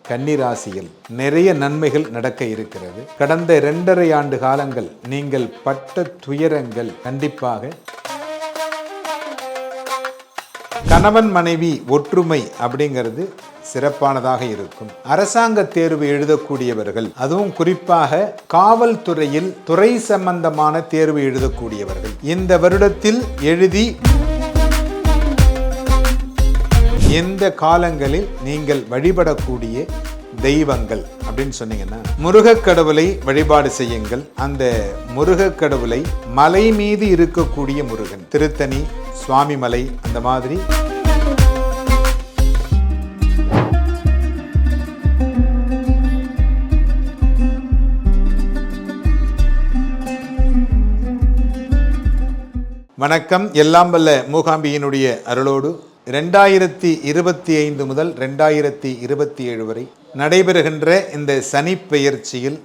கன்னிராசியில் நிறைய நன்மைகள் நடக்க இருக்கிறது. கடந்த 2.5 ஆண்டு காலங்கள் நீங்கள் பட்ட துயரங்கள் கண்டிப்பாக கணவன் மனைவி ஒற்றுமை அப்படிங்கிறது சிறப்பானதாக இருக்கும். அரசாங்க தேர்வு எழுதக்கூடியவர்கள், அதுவும் குறிப்பாக காவல்துறையில் துறை சம்பந்தமான தேர்வு எழுதக்கூடியவர்கள் இந்த வருடத்தில் எழுதி இந்த காலங்களில் நீங்கள் வழிபடக்கூடிய தெய்வங்கள் அப்படின்னு சொன்னீங்கன்னா முருகக் கடவுளை வழிபாடு செய்யுங்கள். அந்த முருகக் கடவுளை மலை மீது இருக்கக்கூடிய முருகன், திருத்தணி, சுவாமிமலை, அந்த மாதிரி வணக்கம். எல்லாம் வல்ல மூகாம்பியினுடைய அருளோடு 2025 முதல் 2027 வரை நடைபெறுகின்ற இந்த சனி பெயர்ச்சியில்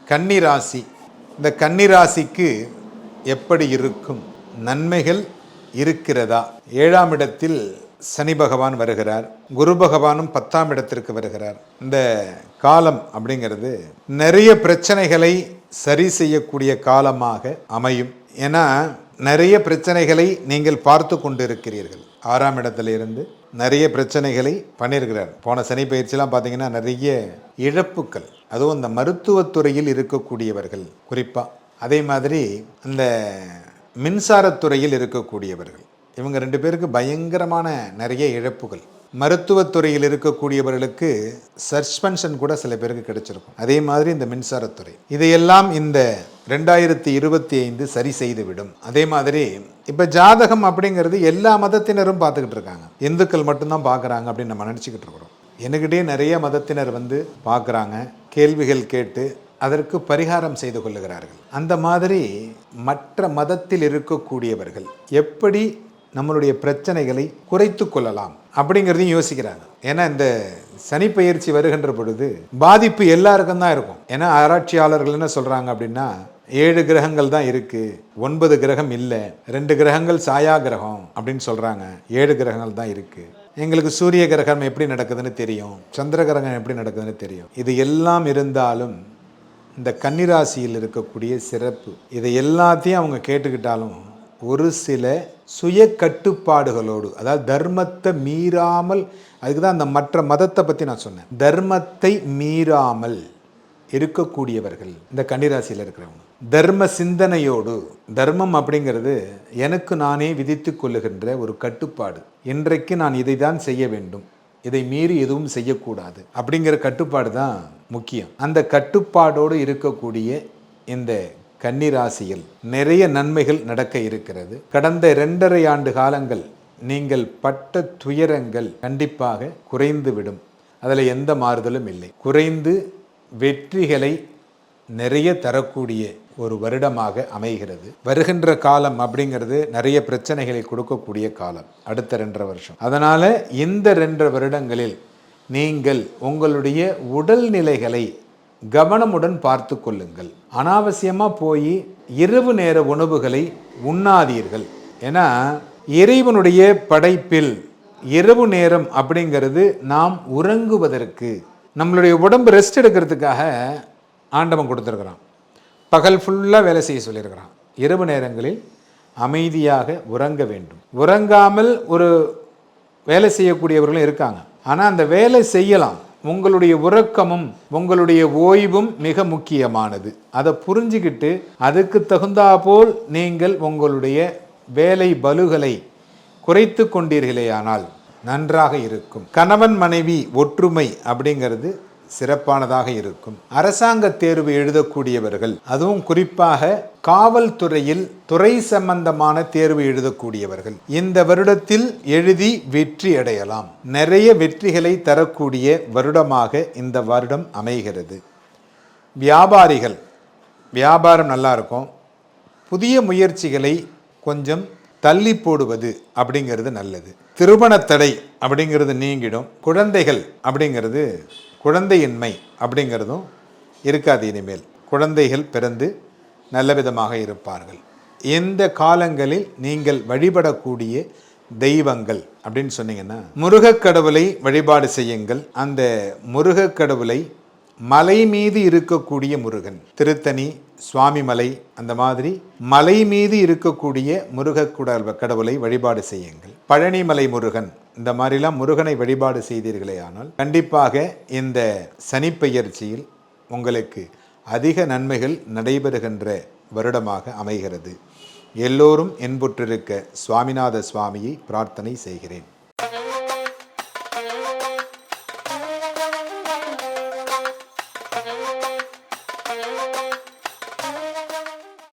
கன்னிராசி, இந்த கன்னிராசிக்கு எப்படி இருக்கும்? நன்மைகள் இருக்கிறதா? 7ஆம் இடத்தில் சனி பகவான் வருகிறார், குரு பகவானும் 10ஆம் இடத்திற்கு வருகிறார். இந்த காலம் அப்படிங்கிறது நிறைய பிரச்சனைகளை சரி செய்யக்கூடிய காலமாக அமையும். ஏன்னா நிறைய பிரச்சனைகளை நீங்கள் பார்த்து கொண்டு இருக்கிறீர்கள். 6ஆம் இடத்திலிருந்து நிறைய பிரச்சனைகளை பண்ணியிருக்கிறார். போன சனி பயிற்சியெல்லாம் பார்த்தீங்கன்னா நிறைய இழப்புக்கள், அதுவும் இந்த மருத்துவத்துறையில் இருக்கக்கூடியவர்கள் குறிப்பாக, அதே மாதிரி இந்த மின்சாரத்துறையில் இருக்கக்கூடியவர்கள், இவங்க 2 பேருக்கு பயங்கரமான நிறைய இழப்புகள். மருத்துவத்துறையில் இருக்கக்கூடியவர்களுக்கு சஸ்பென்ஷன் கூட சில பேருக்கு கிடைச்சிருக்கும். அதே மாதிரி இந்த மின்சாரத்துறை, இதையெல்லாம் இந்த 2025 சரி செய்துவிடும். அதே மாதிரி இப்போ ஜாதகம் அப்படிங்கிறது எல்லா மதத்தினரும் பார்த்துக்கிட்டு இருக்காங்க, இந்துக்கள் மட்டும்தான் பார்க்குறாங்க அப்படின்னு நம்ம நினச்சிக்கிட்டு இருக்கிறோம். என்கிட்டே நிறைய மதத்தினர் வந்து பார்க்குறாங்க, கேள்விகள் கேட்டு அதற்கு பரிகாரம் செய்து கொள்ளுகிறார்கள். அந்த மாதிரி மற்ற மதத்தில் இருக்கக்கூடியவர்கள் எப்படி நம்மளுடைய பிரச்சனைகளை குறைத்து கொள்ளலாம் அப்படிங்கிறதையும் யோசிக்கிறாங்க. ஏன்னா இந்த சனி பயிற்சி வருகின்ற பொழுது பாதிப்பு எல்லாருக்கும் தான் இருக்கும். ஏன்னா ஆராய்ச்சியாளர்கள் என்ன சொல்கிறாங்க அப்படின்னா 7 கிரகங்கள் தான் இருக்குது, 9 கிரகம் இல்லை, 2 கிரகங்கள் சாயா கிரகம் அப்படின்னு சொல்கிறாங்க. 7 கிரகங்கள் தான் இருக்குது. எங்களுக்கு சூரிய கிரகம் எப்படி நடக்குதுன்னு தெரியும், சந்திர கிரகம் எப்படி நடக்குதுன்னு தெரியும். இது எல்லாம் இருந்தாலும் இந்த கன்னிராசியில் இருக்கக்கூடிய சிறப்பு, இதை எல்லாத்தையும் அவங்க கேட்டுக்கிட்டாலும் ஒரு சில சுய கட்டுப்பாடுகளோடு, அதாவது தர்மத்தை மீறாமல், அதுக்கு தான் அந்த மற்ற மதத்தை பற்றி நான் சொன்னேன், தர்மத்தை மீறாமல் இருக்கக்கூடியவர்கள் இந்த கன்னிராசியில் இருக்கிறவங்க. தர்ம சிந்தனையோடு, தர்மம் அப்படிங்கிறது எனக்கு நானே விதித்து கொள்ளுகின்ற ஒரு கட்டுப்பாடு. இன்றைக்கு நான் இதை தான் செய்ய வேண்டும், இதை மீறி எதுவும் செய்யக்கூடாது அப்படிங்கிற கட்டுப்பாடு தான் முக்கியம். அந்த கட்டுப்பாடோடு இருக்கக்கூடிய இந்த கன்னிராசியில் நிறைய நன்மைகள் நடக்க இருக்கிறது. கடந்த 2.5 ஆண்டு காலங்கள் நீங்கள் பட்ட துயரங்கள் கண்டிப்பாக குறைந்துவிடும். அதில் எந்த மாறுதலும் இல்லை. குறைந்து வெற்றிகளை நிறைய தரக்கூடிய ஒரு வருடமாக அமைகிறது. வருகின்ற காலம் அப்படிங்கிறது நிறைய பிரச்சனைகளை கொடுக்கக்கூடிய காலம், அடுத்த 2.5 வருஷம். அதனால் இந்த 2.5 வருடங்களில் நீங்கள் உங்களுடைய உடல்நிலைகளை கவனமுடன் பார்த்து கொள்ளுங்கள். அனாவசியமாக போய் இரவு நேர உணவுகளை உண்ணாதீர்கள். ஏன்னா இறைவனுடைய படைப்பில் இரவு நேரம் அப்படிங்கிறது நாம் உறங்குவதற்கு, நம்மளுடைய உடம்பு ரெஸ்ட் எடுக்கிறதுக்காக ஆண்டவன் கொடுத்துருக்கிறான். பகல் ஃபுல்லாக வேலை செய்ய சொல்லியிருக்கிறான். இரவு நேரங்களில் அமைதியாக உறங்க வேண்டும். உறங்காமல் ஒரு வேலை செய்யக்கூடியவர்களும் இருக்காங்க. ஆனால் அந்த வேலை செய்யலாம். உங்களுடைய உறக்கமும் உங்களுடைய ஓய்வும் மிக முக்கியமானது. அதை புரிஞ்சுக்கிட்டு அதுக்கு தகுந்தாபோல் நீங்கள் உங்களுடைய வேலை பளுகளை குறைத்து கொண்டீர்களேயானால் நன்றாக இருக்கும். கணவன் மனைவி ஒற்றுமை அப்படிங்கிறது சிறப்பானதாக இருக்கும். அரசாங்க தேர்வு எழுதக்கூடியவர்கள், அதுவும் குறிப்பாக காவல்துறையில் துறை சம்பந்தமான தேர்வு எழுதக்கூடியவர்கள் இந்த வருடத்தில் எழுதி வெற்றி அடையலாம். நிறைய வெற்றிகளை தரக்கூடிய வருடமாக இந்த வருடம் அமைகிறது. வியாபாரிகள், வியாபாரம் நல்லா இருக்கும். புதிய முயற்சிகளை கொஞ்சம் தள்ளி போடுவது அப்படிங்கிறது நல்லது. திருமண தடை அப்படிங்கிறது நீங்கிடும். குழந்தைகள் அப்படிங்கிறது, குழந்தையின்மை அப்படிங்கிறதும் இருக்காது. இனிமேல் குழந்தைகள் பிறந்து நல்ல விதமாக இருப்பார்கள். இந்த காலங்களில் நீங்கள் வழிபடக்கூடிய தெய்வங்கள் அப்படின்னு சொன்னீங்கன்னா, முருகக் கடவுளை வழிபாடு செய்யுங்கள். அந்த முருகக் கடவுளை மலை மீது இருக்கக்கூடிய முருகன், திருத்தணி, சுவாமிமலை, அந்த மாதிரி மலை மீது இருக்கக்கூடிய கடவுளை வழிபாடு செய்யுங்கள். பழனிமலை முருகன், இந்த மாதிரிலாம் முருகனை வழிபாடு செய்தீர்களே ஆனால் கண்டிப்பாக இந்த சனிப்பெயர்ச்சியில் உங்களுக்கு அதிக நன்மைகள் நடைபெறுகின்ற வருடமாக அமைகிறது. எல்லோரும் என்புற்றிருக்க சுவாமிநாத சுவாமியை பிரார்த்தனை செய்கிறேன்.